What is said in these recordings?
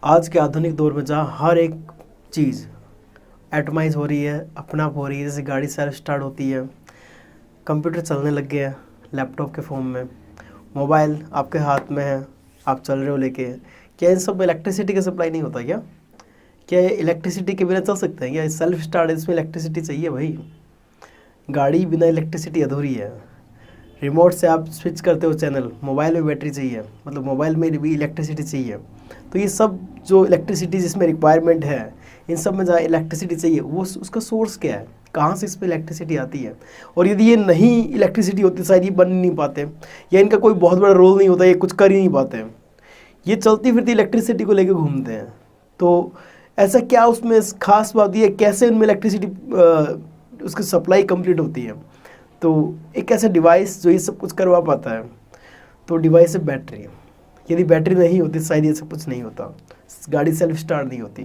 आज के आधुनिक दौर में जहाँ हर एक चीज़ एटमाइज हो रही है, अपना आप हो रही है, जैसे गाड़ी सेल्फ स्टार्ट होती है, कंप्यूटर चलने लग गए हैं लैपटॉप के फॉर्म में, मोबाइल आपके हाथ में है, आप चल रहे हो लेके, क्या इन सब में इलेक्ट्रिसिटी का सप्लाई नहीं होता क्या? क्या ये इलेक्ट्रिसिटी के बिना चल सकते हैं क्या? सेल्फ स्टार्ट है, इसमें इलेक्ट्रिसिटी चाहिए भाई। गाड़ी बिना इलेक्ट्रिसिटी अधूरी है। रिमोट से आप स्विच करते हो चैनल, मोबाइल में बैटरी चाहिए, मतलब मोबाइल में भी इलेक्ट्रिसिटी चाहिए। तो ये सब जो इलेक्ट्रिसिटी जिसमें रिक्वायरमेंट है, इन सब में जहाँ इलेक्ट्रिसिटी चाहिए वो उसका सोर्स क्या है, कहाँ से इसमें इलेक्ट्रिसिटी आती है? और यदि ये नहीं इलेक्ट्रिसिटी होती शायद ये बन नहीं पाते, या इनका कोई बहुत बड़ा रोल नहीं होता, ये कुछ कर ही नहीं पाते। ये चलती फिरती इलेक्ट्रिसिटी को लेकर घूमते हैं। तो ऐसा क्या उसमें खास बात ये, कैसे उनमें इलेक्ट्रिसिटी उसकी सप्लाई कंप्लीट होती है? तो एक ऐसा डिवाइस जो ये सब कुछ करवा पाता है, तो डिवाइस है बैटरी। यदि बैटरी नहीं होती शायद ये सब कुछ नहीं होता। गाड़ी सेल्फ स्टार्ट नहीं होती,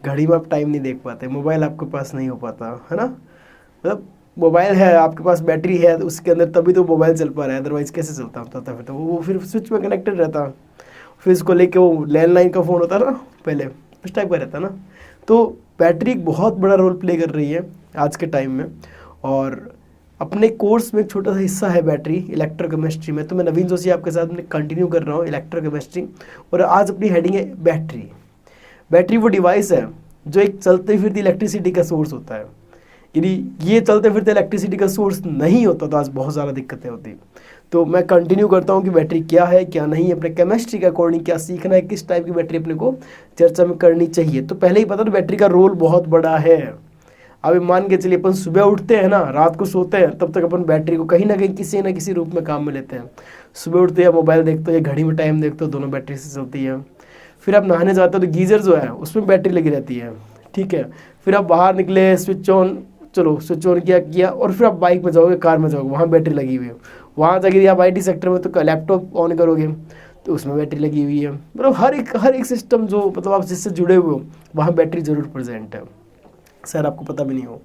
घड़ी में आप टाइम नहीं देख पाते, मोबाइल आपके पास नहीं हो पाता, है ना? मतलब मोबाइल है आपके पास, बैटरी है उसके अंदर, तभी तो मोबाइल चल पा रहा है, अदरवाइज कैसे चलता होता था? फिर तो वो फिर स्विच में कनेक्टेड रहता, फिर इसको लेके वो लैंडलाइन का फ़ोन होता ना पहले, उस टाइप का रहता ना। तो बैटरी एक बहुत बड़ा रोल प्ले कर रही है आज के टाइम में। और अपने कोर्स में एक छोटा सा हिस्सा है बैटरी, इलेक्ट्रोकेमिस्ट्री में। तो मैं नवीन जोशी आपके साथ में कंटिन्यू कर रहा हूँ इलेक्ट्रोकेमिस्ट्री, और आज अपनी हेडिंग है बैटरी। बैटरी वो डिवाइस है जो एक चलते फिरते इलेक्ट्रिसिटी का सोर्स होता है। यदि ये चलते फिरते इलेक्ट्रिसिटी का सोर्स नहीं होता तो आज बहुत ज़्यादा दिक्कतें होती। तो मैं कंटिन्यू करता हूँ कि बैटरी क्या है क्या नहीं, अपने केमिस्ट्री के अकॉर्डिंग क्या सीखना है, किस टाइप की बैटरी अपने को चर्चा में करनी चाहिए। तो पहले ही पता तो बैटरी का रोल बहुत बड़ा है। अभी मान के चलिए अपन सुबह उठते हैं ना, रात को सोते हैं, तब तक अपन बैटरी को कहीं ना कहीं किसी न किसी रूप में काम में लेते हैं। सुबह उठते हैं मोबाइल देखते हो या घड़ी में टाइम देखते हो, दोनों बैटरी से चलती है। फिर आप नहाने जाते हो तो गीजर जो है उसमें बैटरी लगी रहती है, ठीक है। फिर आप बाहर निकले, स्विच ऑन, चलो स्विच ऑन किया और फिर आप बाइक में जाओगे, कार में जाओगे, वहाँ बैटरी लगी हुई है। वहाँ जाके आप IT सेक्टर में तो लैपटॉप ऑन करोगे तो उसमें बैटरी लगी हुई है। मतलब हर एक सिस्टम जो मतलब आप जिससे जुड़े हुए हो वहाँ बैटरी ज़रूर प्रेजेंट है, शायद आपको पता भी नहीं हो।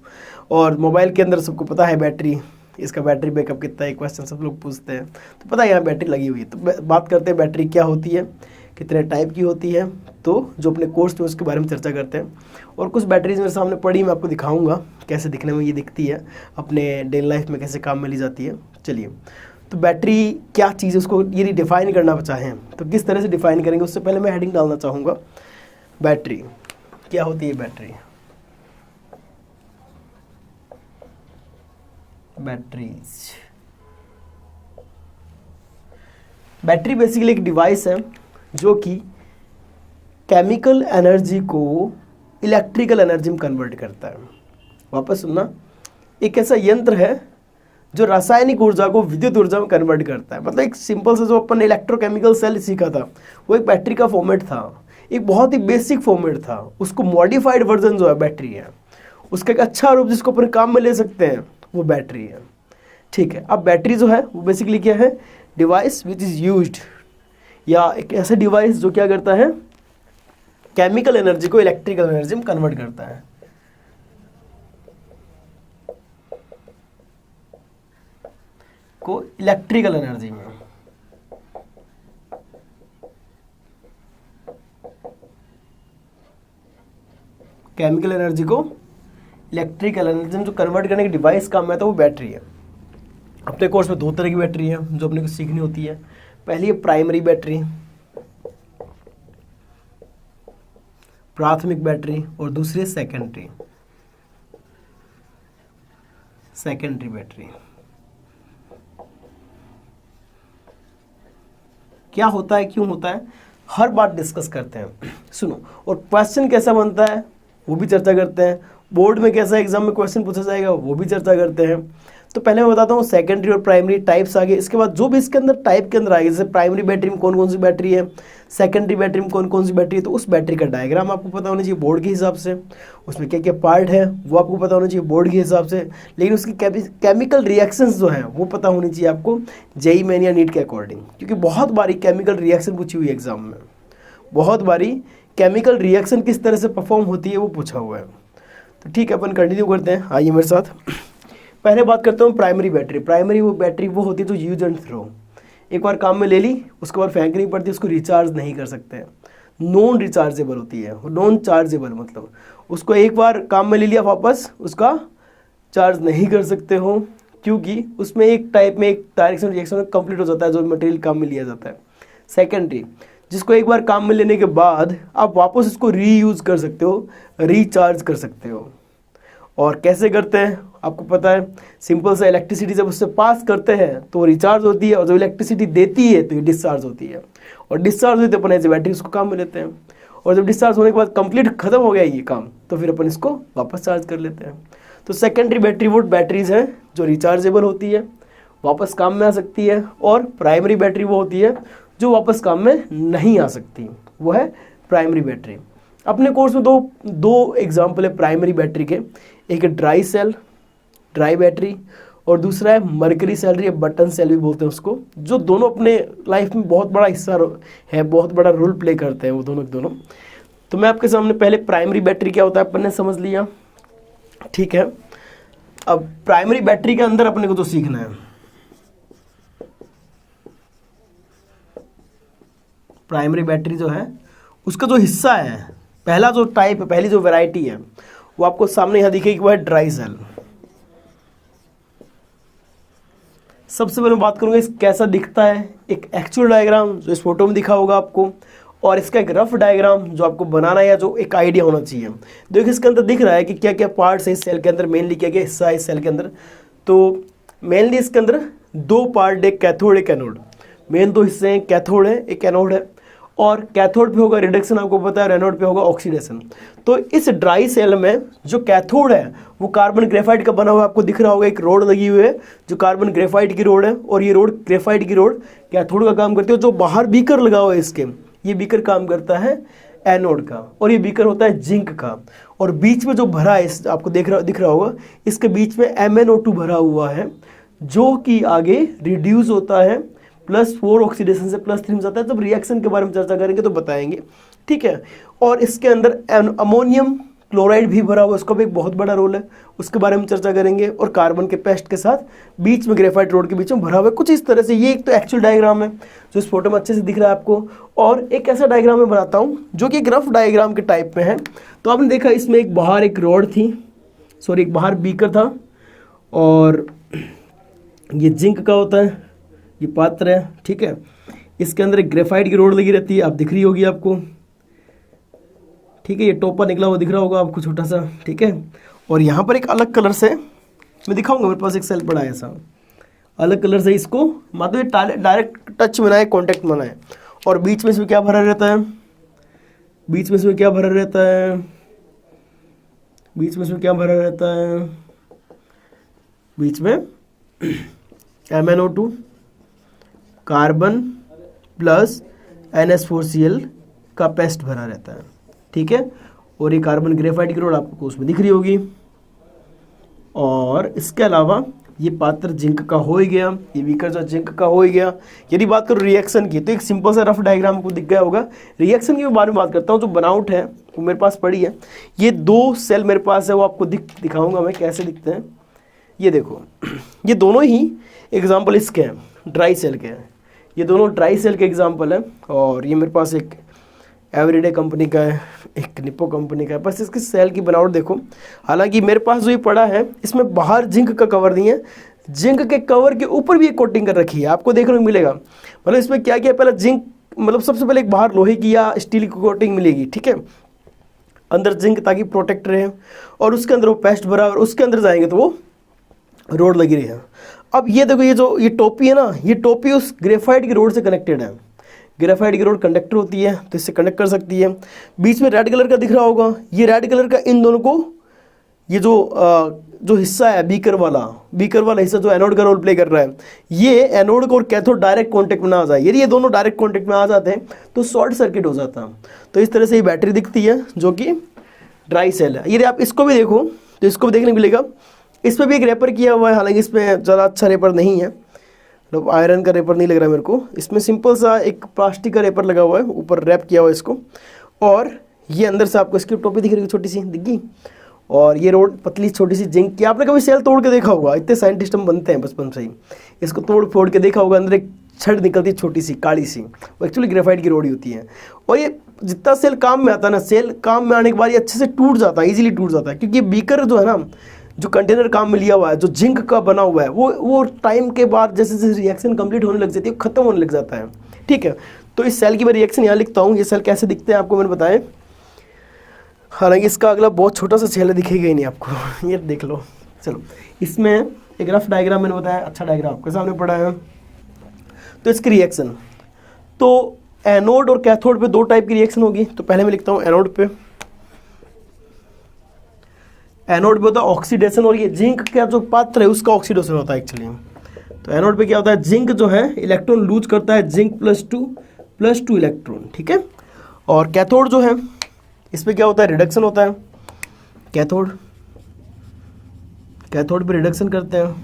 और मोबाइल के अंदर सबको पता है बैटरी, इसका बैटरी बैकअप कितना है, क्वेश्चन सब लोग पूछते हैं, तो पता है यहाँ बैटरी लगी हुई है। तो बात करते हैं बैटरी क्या होती है, कितने टाइप की होती है, तो जो अपने कोर्स में उसके बारे में चर्चा करते हैं। और कुछ बैटरीज मेरे सामने पड़ी, मैं आपको दिखाऊंगा कैसे दिखने में ये दिखती है, अपने डेली लाइफ में कैसे काम में ली जाती है। चलिए, तो बैटरी क्या चीज़ है, उसको यदि डिफ़ाइन करना चाहें तो किस तरह से डिफ़ाइन करेंगे, उससे पहले मैं हेडिंग डालना चाहूँगा। बैटरी क्या होती है? बैटरी बेसिकली एक डिवाइस है जो कि केमिकल एनर्जी को इलेक्ट्रिकल एनर्जी में कन्वर्ट करता है। वापस सुनना, एक ऐसा यंत्र है जो रासायनिक ऊर्जा को विद्युत ऊर्जा में कन्वर्ट करता है। मतलब एक सिंपल सा जो अपन ने इलेक्ट्रोकेमिकल सेल सीखा था वो एक बैटरी का फॉर्मेट था, एक बहुत ही बेसिक फॉर्मेट था। उसको मॉडिफाइड वर्जन जो है बैटरी है, उसका एक अच्छा रूप जिसको अपन काम में ले सकते हैं वो बैटरी है, ठीक है। अब बैटरी जो है वो बेसिकली क्या है? डिवाइस विच इज़ यूज्ड, या एक ऐसा डिवाइस जो क्या करता है, केमिकल एनर्जी को इलेक्ट्रिकल एनर्जी में कन्वर्ट करता है। को इलेक्ट्रिकल एनर्जी में, केमिकल एनर्जी को इलेक्ट्रिकल एनर्जी में जो कन्वर्ट करने की डिवाइस काम है तो वो बैटरी है। अपने कोर्स में 2 तरह की बैटरी है जो अपने को सीखनी होती है। पहली है प्राइमरी बैटरी, प्राथमिक बैटरी, और दूसरी है सेकेंडरी बैटरी। क्या होता है, क्यों होता है, हर बात डिस्कस करते हैं, सुनो। और क्वेश्चन कैसा बनता है वो भी चर्चा करते हैं। बोर्ड में कैसा एग्जाम में क्वेश्चन पूछा जाएगा वो भी चर्चा करते हैं। तो पहले मैं बताता हूँ सेकेंडरी और प्राइमरी टाइप्स आगे, इसके बाद जो भी इसके अंदर टाइप के अंदर आएगी, जैसे प्राइमरी बैटरी में कौन कौन सी बैटरी है, सेकेंडरी बैटरी में कौन कौन सी बैटरी है, तो उस बैटरी का डायग्राम आपको पता होना चाहिए बोर्ड के हिसाब से, उसमें क्या क्या पार्ट है वो आपको पता होना चाहिए बोर्ड के हिसाब से। लेकिन उसकी केमिकल रिएक्शंस जो हैं वो पता होनी चाहिए आपको JEE मेन या नीट के अकॉर्डिंग, क्योंकि बहुत बारी केमिकल रिएक्शन पूछी हुई है एग्जाम में, बहुत बारी केमिकल रिएक्शन किस तरह से परफॉर्म होती है वो पूछा हुआ है। तो ठीक है, अपन कंटिन्यू करते हैं, आइए मेरे साथ। पहले बात करता हूँ प्राइमरी बैटरी। प्राइमरी वो बैटरी वो होती है जो यूज एंड थ्रो, एक बार काम में ले ली उसके बाद फेंकनी पड़ती है, उसको रिचार्ज नहीं कर सकते हैं। नॉन रिचार्जेबल होती है। नॉन चार्जेबल मतलब उसको एक बार काम में ले लिया वापस उसका चार्ज नहीं कर सकते हो, क्योंकि उसमें एक टाइप में एक डायरेक्शन रिएक्शन कंप्लीट हो जाता है जो मटेरियल काम में लिया जाता है। सेकेंडरी, जिसको एक बार काम में लेने के बाद आप वापस उसको रीयूज़ कर सकते हो, रिचार्ज कर सकते हो। और कैसे करते हैं आपको पता है, सिंपल सा इलेक्ट्रिसिटी जब उससे पास करते हैं तो वो रिचार्ज होती है, और जब इलेक्ट्रिसिटी देती है तो ये डिस्चार्ज होती है, और डिस्चार्ज होती है तो अपन ऐसे बैटरी उसको काम में लेते हैं, और जब डिस्चार्ज होने के बाद कंप्लीट खत्म हो गया ये काम तो फिर अपन इसको वापस चार्ज कर लेते हैं। तो सेकेंडरी बैटरी वो बैटरीज हैं जो रिचार्जेबल होती है, वापस काम में आ सकती है, और प्राइमरी बैटरी वो होती है जो वापस काम में नहीं आ सकती, वो है प्राइमरी बैटरी। अपने कोर्स में दो एग्जाम्पल है प्राइमरी बैटरी के, एक है ड्राई सेल ड्राई बैटरी, और दूसरा है मरकरी सेल या बटन सेल भी बोलते हैं उसको, जो दोनों अपने लाइफ में बहुत बड़ा हिस्सा है, बहुत बड़ा रोल प्ले करते हैं वो दोनों के दोनों। तो मैं आपके सामने पहले प्राइमरी बैटरी क्या होता है अपन ने समझ लिया, ठीक है। अब प्राइमरी बैटरी के अंदर अपने को तो सीखना है, प्राइमरी बैटरी जो है उसका जो हिस्सा है, पहला जो टाइप है, पहली जो वैरायटी है वो आपको सामने यहाँ दिखेगी, वो है ड्राई सेल। सबसे पहले बात करूंगा इस कैसा दिखता है, एक एक्चुअल डायग्राम जो इस फोटो में दिखा होगा आपको, और इसका एक रफ डायग्राम जो आपको बनाना है या जो एक आइडिया होना चाहिए। देखिए इसके अंदर दिख रहा है कि क्या क्या पार्ट्स है इस सेल के अंदर, मेनली क्या क्या हिस्सा है इस सेल के अंदर। तो मेनली इसके अंदर दो पार्ट, एक कैथोड एक एनोड, मेन दो हिस्से हैं, कैथोड है एक एनोड है, और कैथोड पे होगा रिडक्शन आपको पता है, और एनोड पे होगा ऑक्सीडेशन। तो इस ड्राई सेल में जो कैथोड है वो कार्बन ग्रेफाइट का बना हुआ आपको दिख रहा होगा, एक रोड लगी हुई है जो कार्बन ग्रेफाइट की रोड है, और ये रोड ग्रेफाइट की रोड कैथोड का काम करती है। जो बाहर बीकर लगा हुआ है इसके, ये बीकर काम करता है एनोड का, और ये बीकर होता है जिंक का, और बीच में जो भरा है आपको दिख रहा होगा, इसके बीच में MnO2 भरा हुआ है, जो कि आगे रिड्यूस होता है +4 ऑक्सीडेशन से +3 में जाता है। जब रिएक्शन के बारे में चर्चा करेंगे तो बताएंगे, ठीक है। और इसके अंदर अमोनियम क्लोराइड भी भरा हुआ है, उसका भी एक बहुत बड़ा रोल है, उसके बारे में चर्चा करेंगे। और कार्बन के पेस्ट के साथ बीच में ग्रेफाइट रोड के बीच में भरा हुआ है, कुछ इस तरह से। ये एक तो एक्चुअल डायग्राम है जो इस फोटो में अच्छे से दिख रहा है आपको, और एक ऐसा डायग्राम मैं बनाता हूँ जो कि एक रफ डायग्राम के टाइप में है। तो आपने देखा इसमें एक बाहर एक रोड थी, सॉरी एक बाहर बीकर था, और ये जिंक का होता है, ये पात्र है, ठीक है। इसके अंदर एक ग्रेफाइट की रोड लगी रहती है, आप दिख रही होगी आपको, ठीक है। ये टॉपर निकला हुआ दिख रहा होगा आपको छोटा सा, ठीक है। और यहाँ पर एक अलग कलर से मैं दिखाऊंगा, मेरे पास एक सेल पड़ा है ऐसा, अलग कलर से इसको मतलब डायरेक्ट टच में है, कॉन्टेक्ट में है, और बीच में इसमें क्या भरा रहता है, बीच में इसमें क्या भरा रहता है, बीच में इसमें क्या भरा रहता है, बीच में MnO2 कार्बन प्लस NH4Cl का पेस्ट भरा रहता है, ठीक है। और ये कार्बन ग्रेफाइट की रोड आपको उसमें दिख रही होगी। और इसके अलावा ये पात्र जिंक का हो ही गया, ये बीकर जो जिंक का हो ही गया। यदि बात करो रिएक्शन की, तो एक सिंपल सा रफ डायग्राम आपको दिख गया होगा। रिएक्शन की बारे में बात करता हूँ, जो बनावट है वो मेरे पास पड़ी है। ये दो सेल मेरे पास है, वो आपको दिखाऊंगा मैं कैसे दिखते हैं। ये देखो, ये दोनों ही एग्जाम्पल इसके हैं, ड्राई सेल के हैं। ये दोनों ड्राई सेल के एग्जाम्पल हैं। और ये मेरे पास एक एवरीडे कंपनी का है, एक निप्पो कंपनी का है। बस इसकी सेल की बनावट देखो। हालांकि मेरे पास जो ये पड़ा है इसमें बाहर जिंक का कवर नहीं है, जिंक के कवर के ऊपर भी एक कोटिंग कर रखी है, आपको देखने को मिलेगा। मतलब इसमें क्या किया, पहले जिंक मतलब सबसे पहले एक बाहर लोहे की या स्टील की कोटिंग मिलेगी, ठीक है, अंदर जिंक ताकि प्रोटेक्ट रहे, और उसके अंदर वो पेस्ट भरा, और उसके अंदर जाएंगे तो वो रोड लगी रही है। अब ये देखो, ये टोपी है ना, ये टोपी उस ग्रेफाइट की रोड से कनेक्टेड है। ग्रेफाइट की रोड कंडक्टर होती है तो इससे कनेक्ट कर सकती है। बीच में रेड कलर का दिख रहा होगा, ये रेड कलर का इन दोनों को, ये जो हिस्सा है बीकर वाला हिस्सा जो एनोड का रोल प्ले कर रहा है, ये एनोड को और कैथोड डायरेक्ट कॉन्टेक्ट में ना आ जाए। यदि ये दोनों डायरेक्ट कॉन्टेक्ट में आ जाते हैं तो शॉर्ट सर्किट हो जाता है। तो इस तरह से ये बैटरी दिखती है जो कि ड्राई सेल है। यदि आप इसको भी देखो तो इसको भी देखने को मिलेगा, इस पर भी एक रेपर किया हुआ है, हालांकि इसमें ज़्यादा अच्छा रेपर नहीं है, मतलब आयरन का रेपर नहीं लग रहा मेरे को। इसमें सिंपल सा एक प्लास्टिक का रेपर लगा हुआ है, ऊपर रैप किया हुआ है इसको। और ये अंदर से आपको इसकी टोपी दिख रही है, छोटी सी दिख गई। और ये रोड पतली छोटी सी जिंक की, आपने कभी सेल तोड़ के देखा होगा, इतने साइंटिस्ट हम बनते हैं बचपन से ही, इसको तोड़ फोड़ के देखा होगा। अंदर एक छड़ निकलती है छोटी सी काली सी, वो एक्चुअली ग्रेफाइट की रोड ही होती है। और ये जितना सेल काम में आता है ना, सेल काम में आने के बाद ये अच्छे से टूट जाता है, इजीली टूट जाता है, क्योंकि बीकर जो है ना, जो कंटेनर काम में लिया हुआ है, जो जिंक का बना हुआ है, वो टाइम के बाद जैसे जैसे रिएक्शन कंप्लीट होने लग जाती है, खत्म होने लग जाता है। ठीक है, तो इस सेल की मैं रिएक्शन यहाँ लिखता हूँ। ये सेल कैसे दिखते हैं आपको मैंने बताया, हालांकि इसका अगला बहुत छोटा सा सेल है, दिखेगा ही नहीं आपको। ये देख लो। चलो, इसमें एक रफ डायग्राम मैंने बताया, अच्छा डायग्राम आपके सामने पड़ा है। तो इसकी रिएक्शन, तो एनोड और कैथोड पे 2 टाइप की रिएक्शन होगी। तो पहले मैं लिखता हूँ एनोड पे, एनोड पे होता है ऑक्सीडेशन, और ये जिंक का जो पात्र है उसका ऑक्सीडेशन होता है एक्चुअली। तो एनोड पे क्या होता है, जिंक जो है इलेक्ट्रॉन लूज करता है, जिंक +2 इलेक्ट्रॉन। ठीक है, और कैथोड जो है इस पे क्या होता है, रिडक्शन होता है। कैथोड पे रिडक्शन करते हैं।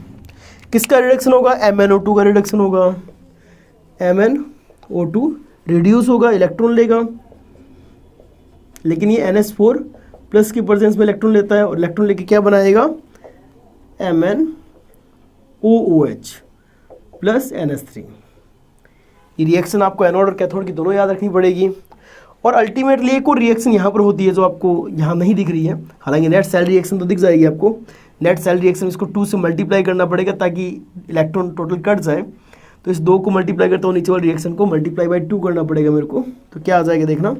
किसका रिडक्शन होगा, MnO2 का रिडक्शन होगा। MnO2 रिड्यूस होगा, इलेक्ट्रॉन लेगा, लेकिन ये NH4 प्लस की प्रेजेंस में इलेक्ट्रॉन लेता है, और इलेक्ट्रॉन लेके क्या बनाएगा, MnOOH प्लस NH3। ये रिएक्शन आपको एनोड और कैथोड की दोनों याद रखनी पड़ेगी। और अल्टीमेटली एक और रिएक्शन यहाँ पर होती है जो आपको यहाँ नहीं दिख रही है, हालांकि नेट सेल रिएक्शन तो दिख जाएगी आपको। नेट सेल रिएक्शन, इसको 2 से मल्टीप्लाई करना पड़ेगा ताकि इलेक्ट्रॉन टोटल कट जाए। तो इस 2 को मल्टीप्लाई करता हूँ, नीचे वाले रिएक्शन को मल्टीप्लाई बाई 2 करना पड़ेगा मेरे को। तो क्या आ जाएगा देखना,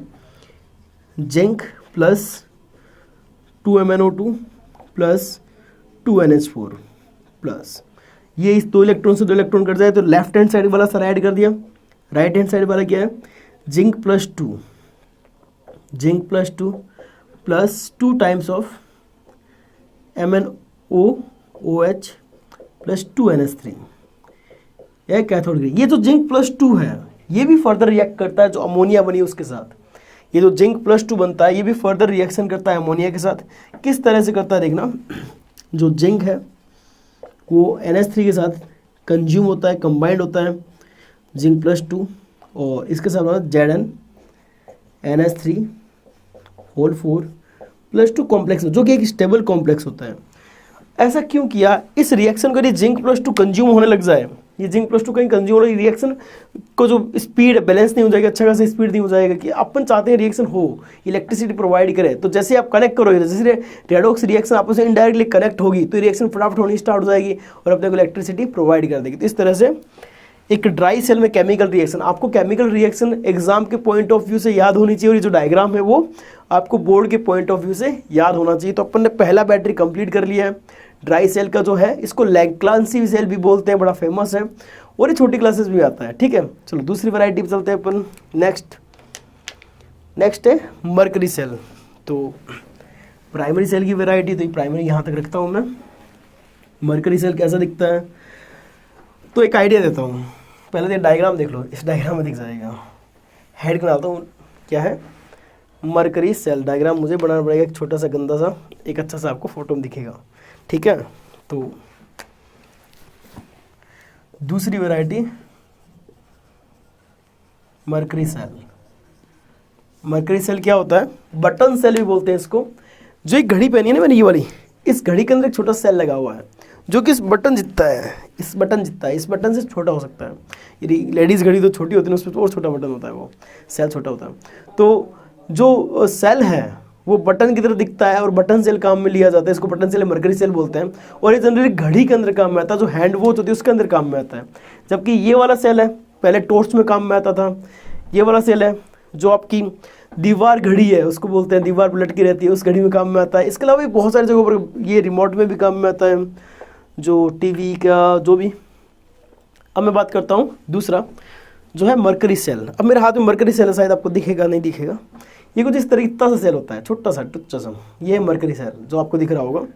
zinc plus 2MnO2 plus 2NH4 plus, ये इस 2 इलेक्ट्रॉन से 2 इलेक्ट्रॉन कट जाए तो लेफ्ट हैंड साइड वाला सारा ऐड कर दिया। राइट हैंड साइड वाला क्या है, zinc plus 2 plus 2 times of MnOOH plus 2NH3, यह कैथोड की। ये जो जिंक प्लस 2 है ये भी फर्दर रिएक्ट करता है जो अमोनिया बनी उसके साथ। ये जो जिंक प्लस 2 बनता है ये भी फर्दर रिएक्शन करता है अमोनिया के साथ। किस तरह से करता है देखना, जो जिंक है वो NH3 के साथ कंज्यूम होता है, कंबाइंड होता है, जिंक प्लस 2, और इसके साथ ZnNH3 प्लस 2 कॉम्प्लेक्स, जो कि एक स्टेबल कॉम्प्लेक्स होता है। ऐसा क्यों किया, इस रिएक्शन को जिंक प्लस 2 कंज्यूम होने लग जाए, ये जिंक प्लस 2 कहीं कंज्यूम हो रही रिएक्शन को जो स्पीड बैलेंस नहीं हो जाएगा, अच्छा खासा स्पीड नहीं हो जाएगा, कि अपन चाहते हैं रिएक्शन हो, इलेक्ट्रिसिटी प्रोवाइड करे। तो जैसे आप कनेक्ट करोगे, जैसे रेडॉक्स रिएक्शन आपस में इनडायरेक्टली कनेक्ट होगी तो रिएक्शन फटाफट होनी स्टार्ट हो जाएगी और अपने को इलेक्ट्रिसिटी प्रोवाइड कर देगी। तो इस तरह से एक ड्राई सेल में केमिकल रिएक्शन, आपको केमिकल रिएक्शन एग्जाम के पॉइंट ऑफ व्यू से याद होनी चाहिए, और ये जो डायग्राम है वो आपको बोर्ड के पॉइंट ऑफ व्यू से याद होना चाहिए। तो अपन ने पहला बैटरी कंप्लीट कर लिया है। ड्राई सेल का जो है इसको लैग्रांजी सेल भी बोलते हैं, बड़ा फेमस है, और ये छोटी क्लासेस भी आता है। ठीक है, चलो दूसरी वैरायटी पे चलते हैं अपन। नेक्स्ट है मरकरी सेल। तो प्राइमरी सेल की वैरायटी, तो ये प्राइमरी यहाँ तक रखता हूँ मैं। मरकरी सेल कैसा दिखता है, तो एक आइडिया देता हूँ। पहले तो डायग्राम देख लो, इस डायग्राम में दिख जाएगा। हेड बनाता हूँ, क्या है, मरकरी सेल। डायग्राम मुझे बनाना पड़ेगा एक छोटा सा गंदा सा, एक अच्छा सा आपको फोटो में दिखेगा। ठीक है, तो दूसरी variety mercury cell. Mercury cell क्या होता है, बटन सेल भी बोलते हैं इसको। जो एक घड़ी पहनी है ना मैंने, ये वाली, इस घड़ी के अंदर एक छोटा सेल लगा हुआ है जो कि इस बटन जितना है, इस बटन से छोटा हो सकता है। यदि लेडीज़ घड़ी तो छोटी होती है, उसमें तो और छोटा बटन होता है, वो सेल छोटा होता है। तो जो सेल है वो बटन की तरह दिखता है और बटन सेल काम में लिया जाता है, इसको बटन सेल मरकरी सेल बोलते हैं। और ये जनरली घड़ी के अंदर काम में आता है, जो हैंड वॉच होती है उसके अंदर काम में आता है। जबकि ये वाला सेल है पहले टॉर्च में काम में आता था। ये वाला सेल है जो आपकी दीवार घड़ी है, उसको बोलते हैं, दीवार पर लटकी रहती है, उस घड़ी में काम में आता है। इसके अलावा भी बहुत सारी जगहों पर ये रिमोट में भी काम में आता है, जो टीवी का जो भी। अब मैं बात करता हूँ दूसरा जो है मरकरी सेल। अब मेरे हाथ में मरकरी सेल है, शायद आपको दिखेगा नहीं दिखेगा। ये कुछ इस तरह इतना सा सेल होता है, छोटा सा टुच्चा सा, ये है मरकरी सेल जो आपको दिख रहा होगा।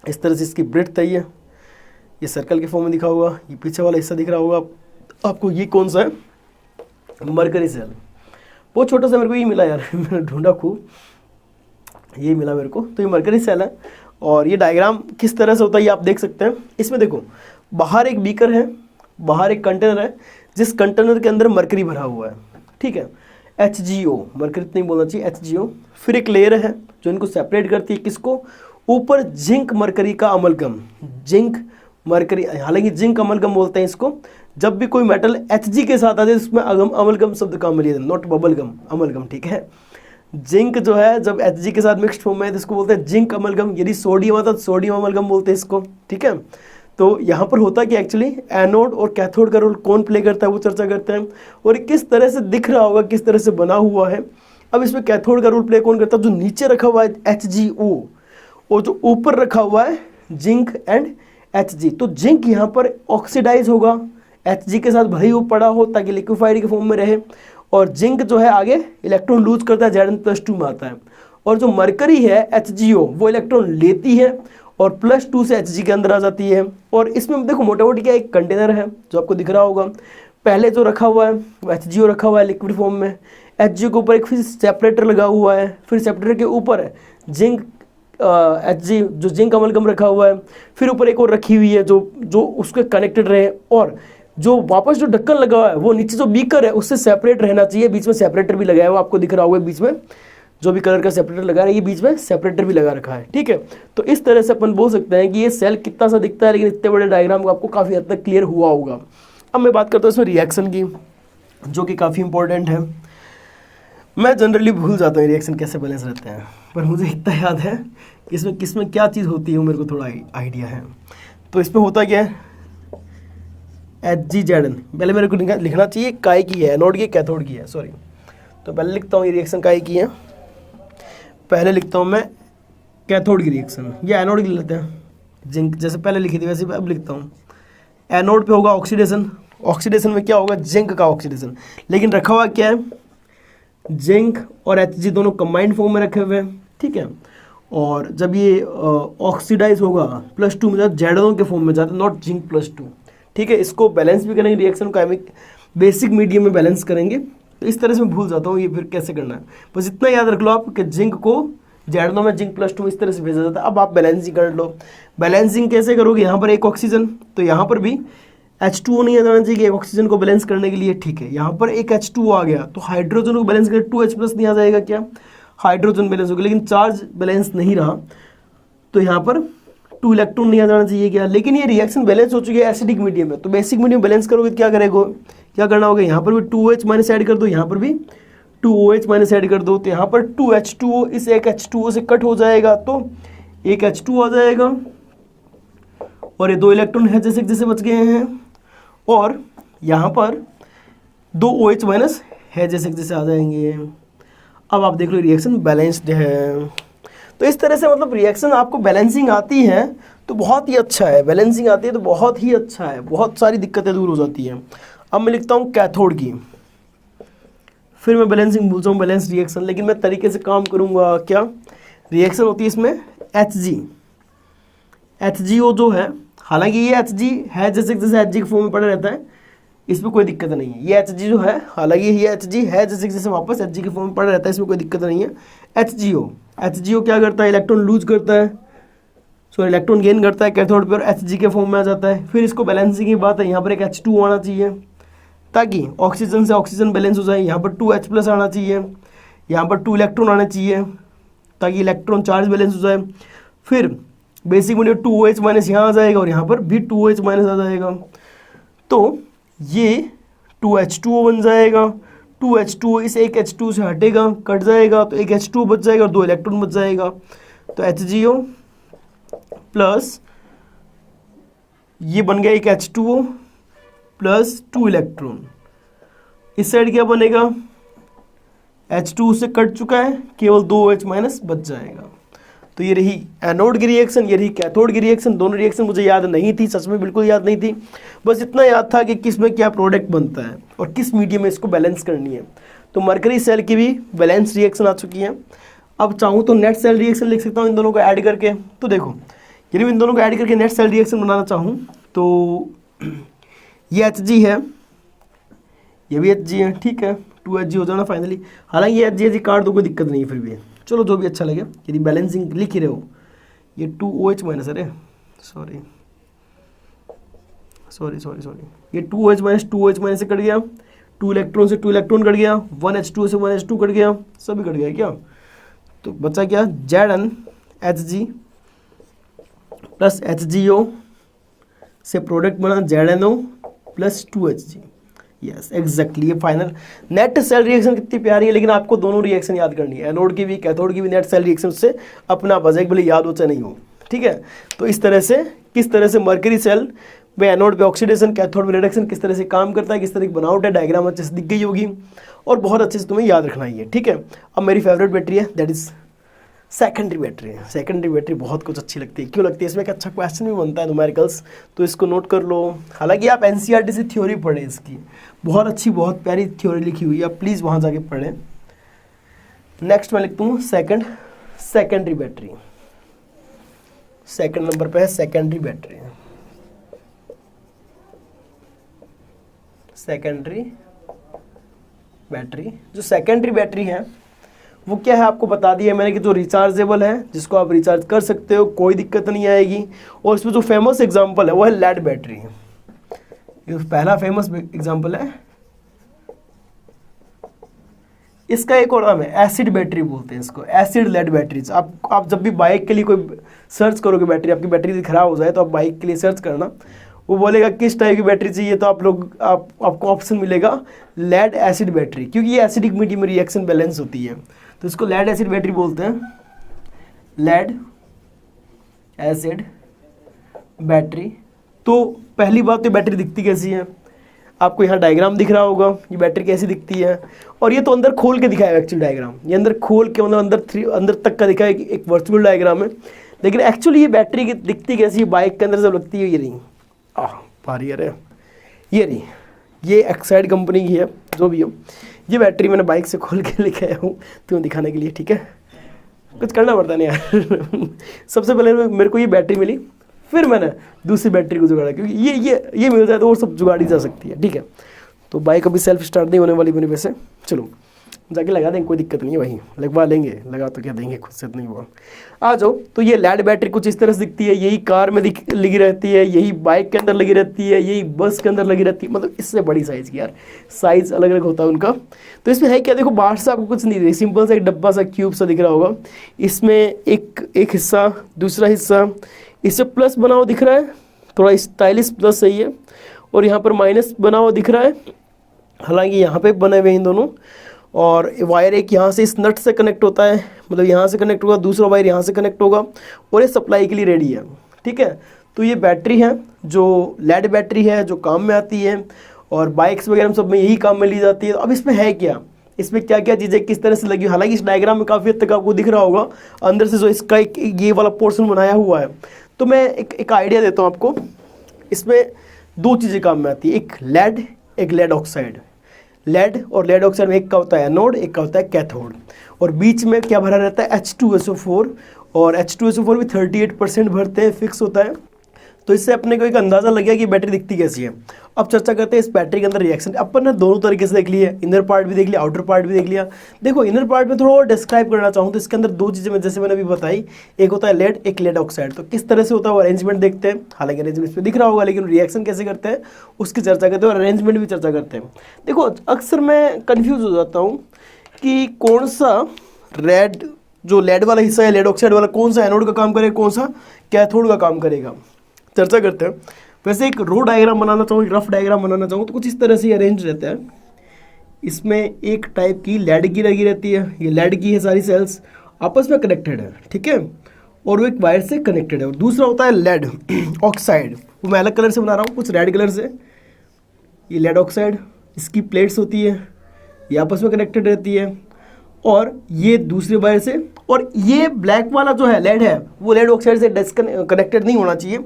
इस तरह से इसकी ब्रेड्थ है, ये सर्कल के फॉर्म में दिखा होगा। ये पीछे वाला हिस्सा दिख रहा होगा आपको। ये कौन सा है, मरकरी सेल। बहुत छोटा सा मेरे को ये मिला यार, मैंने ढूंढा खूब, ये मिला मेरे को। तो ये मरकरी सेल है। और ये डायग्राम किस तरह से होता है ये आप देख सकते हैं। इसमें देखो, बाहर एक बीकर है, बाहर एक कंटेनर है, जिस कंटेनर के अंदर मरकरी भरा हुआ है। ठीक है, HgO, मरकरी नहीं बोलना चाहिए, HgO। फिर एक लेयर है जो इनको सेपरेट करती है, किसको, ऊपर जिंक मरकरी का अमलगम, जिंक मरकरी, हालांकि जिंक अमलगम बोलते हैं इसको, जब भी कोई मेटल Hg के साथ आ जाए उसमें अमलगम शब्द काम लिया जाए, नॉट बबलगम, अमलगम, ठीक है। जिंक जो है जब Hg के साथ मिक्स्ड फॉर्म में है तो इसको बोलते हैं जिंक अमलगम, यदि सोडियम आता तो सोडियम अमलगम बोलते हैं इसको, ठीक है। तो यहाँ पर होता कि एक्चुअली एनोड और कैथोड का रोल कौन प्ले करता है वो चर्चा करते हैं, और किस तरह से दिख रहा होगा, किस तरह से बना हुआ है। अब इसमें कैथोड का रोल प्ले कौन करता है, जो नीचे रखा हुआ है HgO और जो ऊपर रखा हुआ है जिंक एंड Hg। तो जिंक यहाँ पर ऑक्सीडाइज होगा Hg के साथ भले ही वो पड़ा हो ताकि लिक्विफाइड के फॉर्म में रहे, और जिंक जो है आगे इलेक्ट्रॉन लूज करता है, Zn+2 में आता है। और जो मरकरी है HgO वो इलेक्ट्रॉन लेती है और +2 से Hg के अंदर आ जाती है। और इसमें देखो मोटा मोटी क्या एक कंटेनर है जो आपको दिख रहा होगा, पहले जो रखा हुआ है वो HgO रखा हुआ है लिक्विड फॉर्म में, HgO के ऊपर एक फिर सेपरेटर लगा हुआ है, फिर सेपरेटर के ऊपर है जिंक Hg जो जिंक अमलगम रखा हुआ है, फिर ऊपर एक और रखी हुई है जो उसके कनेक्टेड रहे, और जो वापस जो ढक्कन लगा हुआ है वो नीचे जो बीकर है उससे सेपरेट रहना चाहिए, बीच में सेपरेटर भी लगाया हुआ आपको दिख रहा होगा, बीच में जो भी कलर का सेपरेटर लगा रहा है ये बीच में सेपरेटर भी लगा रखा है, ठीक है। तो इस तरह से अपन बोल सकते हैं कि ये सेल कितना सा दिखता है, लेकिन इतने बड़े डायग्राम को आपको काफ़ी हद तक क्लियर हुआ होगा। अब मैं बात करता हूँ इसमें रिएक्शन की, जो कि काफ़ी इंपॉर्टेंट है। मैं जनरली भूल जाता हूँ रिएक्शन कैसे बैलेंस रहते हैं, पर मुझे इतना याद है कि इसमें किसमें क्या चीज़ होती है वो मेरे को थोड़ा आइडिया है। तो इसमें होता क्या है, HgZn पहले मेरे को लिखना चाहिए काय की है, एनोड की कैथोड की है, सॉरी। तो पहले लिखता हूँ ये रिएक्शन काय की है, पहले लिखता हूँ मैं कैथोड की रिएक्शन, या एनोड की लेते हैं, जिंक जैसे पहले लिखी थी वैसे अब लिखता हूँ। एनोड पे होगा ऑक्सीडेशन, ऑक्सीडेशन में क्या होगा, जिंक का ऑक्सीडेशन, लेकिन रखा हुआ क्या है, जिंक और Hg दोनों कंबाइंड फॉर्म में रखे हुए हैं, ठीक है। और जब ये ऑक्सीडाइज होगा +2 में जाता Zn के फॉर्म में जाता है, नॉट जिंक +2, ठीक है। इसको बैलेंस भी करेंगे रिएक्शन को बेसिक मीडियम में बैलेंस करेंगे। तो इस तरह से मैं भूल जाता हूँ ये फिर कैसे करना है, बस इतना याद रख लो आप कि जिंक को Zn में जिंक +2 इस तरह से भेजा जाता है। अब आप बैलेंसिंग कर लो, बैलेंसिंग कैसे करोगे, यहाँ पर एक ऑक्सीजन तो यहाँ पर भी H2O नहीं आ जाना चाहिए एक ऑक्सीजन को बैलेंस करने के लिए, ठीक है। यहाँ पर एक H2O आ गया तो हाइड्रोजन को बैलेंस करके 2H+ नहीं आ जाएगा क्या, हाइड्रोजन बैलेंस हो गया, लेकिन चार्ज बैलेंस नहीं रहा तो यहाँ पर 2 इलेक्ट्रॉन नहीं आ जाना चाहिए क्या। लेकिन ये रिएक्शन बैलेंस हो चुकी है एसिडिक मीडियम में, तो बेसिक मीडियम बैलेंस करोगे तो क्या करना होगा, यहाँ पर भी 2H- ऐड कर दो, यहाँ पर भी 2OH- ऐड कर दो, तो यहाँ पर 2H2O इस एक H2O से कट हो जाएगा तो एक H2 आ जाएगा, और ये 2 इलेक्ट्रॉन है जैसे जैसे बच गए हैं, और यहाँ पर 2 OH- है जैसे जैसे आ जाएंगे। अब आप देख लो रिएक्शन बैलेंस्ड है। तो इस तरह से मतलब रिएक्शन आपको बैलेंसिंग आती है तो बहुत ही अच्छा है, बैलेंसिंग आती है तो बहुत ही अच्छा है, बहुत सारी दिक्कतें दूर हो जाती हैं। अब मैं लिखता हूँ कैथोड की, फिर मैं बैलेंसिंग भूल जाऊँ, बैलेंस रिएक्शन, लेकिन मैं तरीके से काम करूँगा। क्या रिएक्शन होती है इसमें HgO जो है, हालांकि ये Hg है जैसे जैसे Hg के फॉर्म में पड़ा रहता है, इसमें कोई दिक्कत नहीं है। ये Hg जो है, हालांकि ये Hg है जैसे जैसे वापस Hg के फॉर्म में पड़ा रहता है, इसमें कोई दिक्कत नहीं है। HgO क्या करता है, इलेक्ट्रॉन लूज करता है, सॉरी इलेक्ट्रॉन गेन करता है कैथोड पे, और Hg के फॉर्म में आ जाता है। फिर इसको बैलेंसिंग की बात है, यहाँ पर एक H2 आना चाहिए ताकि ऑक्सीजन से ऑक्सीजन बैलेंस हो जाए, यहाँ पर 2H+ आना चाहिए, यहाँ पर 2 इलेक्ट्रॉन आना चाहिए ताकि इलेक्ट्रॉन चार्ज बैलेंस हो जाए। फिर बेसिक मीडियम 2OH- यहाँ आ जाएगा, और यहाँ पर भी 2OH- आ जाएगा, तो ये 2H2O बन जाएगा। 2H2O इस एक H2 से हटेगा, कट जाएगा, तो एक H2 बच जाएगा और 2 इलेक्ट्रॉन बच जाएगा। तो HgO प्लस ये बन गया एक H2O प्लस 2 इलेक्ट्रॉन। इस साइड क्या बनेगा, H2 से कट चुका है, केवल 2OH- बच जाएगा। तो ये रही एनोड की रिएक्शन, ये रही कैथोड की रिएक्शन। दोनों रिएक्शन मुझे याद नहीं थी, सच में बिल्कुल याद नहीं थी, बस इतना याद था कि किस में क्या प्रोडक्ट बनता है और किस मीडियम में इसको बैलेंस करनी है। तो मरकरी सेल की भी बैलेंस रिएक्शन आ चुकी है। अब चाहूँ तो नेट सेल रिएक्शन लिख सकता हूँ इन दोनों को ऐड करके। तो देखो यदि मैं इन दोनों को ऐड करके नेट सेल रिएक्शन बनाना चाहूँ तो ये Hg है, ये भी Hg है, ठीक है, 2Hg हो जाना फाइनली। हालांकि ये Hg काट दो कोई दिक्कत नहीं है, फिर भी चलो जो भी अच्छा लगे। यदि बैलेंसिंग लिख ही रहे हो, ये 2OH- अरे सॉरी, ये 2OH- से कट गया, 2 इलेक्ट्रॉन से 2 इलेक्ट्रॉन कट गया, 1H2 से 1H2 कट गया, सभी कट गया क्या। तो बचा क्या, Zn Hg प्लस HgO से प्रोडक्ट बना ZnO plus 2Hg। Yes exactly, ये फाइनल नेट सेल रिएक्शन कितनी प्यारी है, लेकिन आपको दोनों रिएक्शन याद करनी है, एनोड की भी कैथोड की भी नेट सेल रिएक्शन से अपना बजाय भले याद हो चाहे नहीं हो, ठीक है। तो इस तरह से किस तरह से मर्करी सेल में एनोड पे ऑक्सीडेशन, कैथोड पे रिडक्शन किस तरह से काम करता है, किस तरह की बनावट है, डायग्राम अच्छे से दिख गई होगी और बहुत अच्छे से तुम्हें याद रखना ही है, ठीक है। अब मेरी फेवरेट बैटरी है दैट इज सेकेंडरी बैटरी है। सेकेंडरी बैटरी बहुत कुछ अच्छी लगती है, क्यों लगती है, इसमें एक अच्छा क्वेश्चन भी बनता है न्यूमेरिकल्स, तो इसको नोट कर लो। हालांकि आप एनसीईआरटी से थ्योरी पढ़ें, इसकी बहुत अच्छी बहुत प्यारी थ्योरी लिखी हुई है, आप प्लीज़ वहाँ जाके पढ़ें। नेक्स्ट मैं लिखता हूँ सेकेंडरी बैटरी। सेकंड नंबर पे है सेकेंडरी बैटरी। सेकेंडरी बैटरी, जो सेकेंडरी बैटरी है वो क्या है आपको बता दिया मैंने कि जो रिचार्जेबल है, जिसको आप रिचार्ज कर सकते हो, कोई दिक्कत नहीं आएगी। और इसमें जो फेमस एग्जांपल है वो है लेड बैटरी। ये पहला फेमस एग्जांपल है। इसका एक और नाम है एसिड बैटरी बोलते हैं इसको, एसिड लेड बैटरीज। आप जब भी बाइक के लिए कोई सर्च करोगे, बैटरी आपकी बैटरी खराब हो जाए तो आप बाइक के लिए सर्च करना, वो बोलेगा किस टाइप की बैटरी चाहिए, तो आपको ऑप्शन मिलेगा लेड एसिड बैटरी, क्योंकि ये एसिडिक मीडियम में रिएक्शन बैलेंस होती है, तो इसको लेड एसिड बैटरी बोलते हैं। Lead acid battery. तो पहली बात तो बैटरी दिखती कैसी है, आपको यहाँ डायग्राम दिख रहा होगा, ये बैटरी कैसी दिखती है। और ये तो अंदर खोल के दिखाया एक्चुअली डायग्राम, ये अंदर खोल के मतलब अंदर तक का दिखाया, एक वर्चुअल डायग्राम है, लेकिन एक्चुअली ये बैटरी की दिखती कैसी है, बाइक के अंदर जब लगती है, ये रही भारी है, ये रही, ये एक्साइड कंपनी की है, जो भी हो। ये बैटरी मैंने बाइक से खोल के लेके आया हूँ तुम्हें दिखाने के लिए, ठीक है। कुछ करना पड़ता नहीं यार सबसे पहले मेरे को ये बैटरी मिली, फिर मैंने दूसरी बैटरी को जुगाड़ा, क्योंकि ये मिल जाए तो और सब जुगाड़ी जा सकती है, ठीक है। तो बाइक अभी सेल्फ स्टार्ट नहीं होने वाली मेरे वैसे, चलो जाके लगा देंगे, कोई दिक्कत नहीं है भाई, लगवा लेंगे, लगा तो क्या देंगे, खुद से नहीं हुआ। आ जाओ। तो ये लेड बैटरी कुछ इस तरह से दिखती है, यही कार में लगी रहती है, यही बाइक के अंदर लगी रहती है, यही बस के अंदर लगी रहती है, मतलब इससे बड़ी साइज़ की यार, साइज़ अलग अलग होता है उनका। तो इसमें है क्या, देखो बाहर से आपको कुछ नहीं दिख, सिंपल सा एक डब्बा सा क्यूब सा दिख रहा होगा, इसमें एक हिस्सा, दूसरा हिस्सा, इससे प्लस बना हुआ दिख रहा है, थोड़ा स्टाइलिश प्लस सही है, और यहाँ पर माइनस बना हुआ दिख रहा है, हालांकि यहाँ पे बने हुए हैं दोनों। और वायर एक यहाँ से इस नट से कनेक्ट होता है, मतलब यहाँ से कनेक्ट होगा, दूसरा वायर यहाँ से कनेक्ट होगा, और ये सप्लाई के लिए रेडी है, ठीक है। तो ये बैटरी है जो लेड बैटरी है, जो काम में आती है, और बाइक्स वगैरह सब में यही काम में ली जाती है। अब इसमें है क्या, इसमें क्या क्या चीज़ें किस तरह से लगी, हालांकि इस डायग्राम में काफ़ी हद तक आपको दिख रहा होगा अंदर से जो इसका एक ये वाला पोर्शन बनाया हुआ है। तो मैं एक आइडिया देता हूँ आपको। इसमें दो चीज़ें काम में आती है, एक लेड, एक लेड ऑक्साइड। लेड और लेड ऑक्साइड में एक का होता है एनोड, एक का होता है कैथोड, और बीच में क्या भरा रहता है H2SO4, और H2SO4 भी 38% भरते हैं, फिक्स होता है। तो इससे अपने को एक अंदाज़ा लग गया कि बैटरी दिखती कैसी है। अब चर्चा करते हैं इस बैटरी के अंदर रिएक्शन। अपन ने दोनों तरीके से देख लिया, इनर पार्ट भी देख लिया, आउटर पार्ट भी देख लिया। देखो इनर पार्ट में थोड़ा और डिस्क्राइब करना चाहूँ तो इसके अंदर दो चीज़ें जैसे मैंने अभी बताई, एक होता है लेड, एक लेड ऑक्साइड। तो किस तरह से होता है वो अरेंजमेंट देखते हैं, हालांकि अरेंजमेंट इसमें दिख रहा होगा, लेकिन रिएक्शन कैसे करते हैं उसकी चर्चा करते हैं, और अरेंजमेंट भी चर्चा करते हैं। देखो अक्सर मैं कन्फ्यूज हो जाता हूँ कि कौन सा रेड, जो लेड वाला हिस्सा है, लेड ऑक्साइड वाला, कौन सा एनोड का काम करेगा, कौन सा कैथोड का काम करेगा, चर्चा करते हैं। वैसे एक रो डायग्राम बनाना चाहूँ, एक रफ डायग्राम बनाना चाहूँ तो कुछ इस तरह से अरेंज रहता है। इसमें एक टाइप की लेड की लगी रहती है, ये लेड की है, सारी सेल्स आपस में कनेक्टेड है, ठीक है, और वो एक वायर से कनेक्टेड है। और दूसरा होता है लेड ऑक्साइड, वो मैं अलग कलर से बना रहा हूँ, कुछ रेड कलर से। ये लेड ऑक्साइड, इसकी प्लेट्स होती है, ये आपस में कनेक्टेड रहती है, और ये दूसरे वायर से। और ये ब्लैक वाला जो है लेड है, वो लेड ऑक्साइड से कनेक्टेड नहीं होना चाहिए,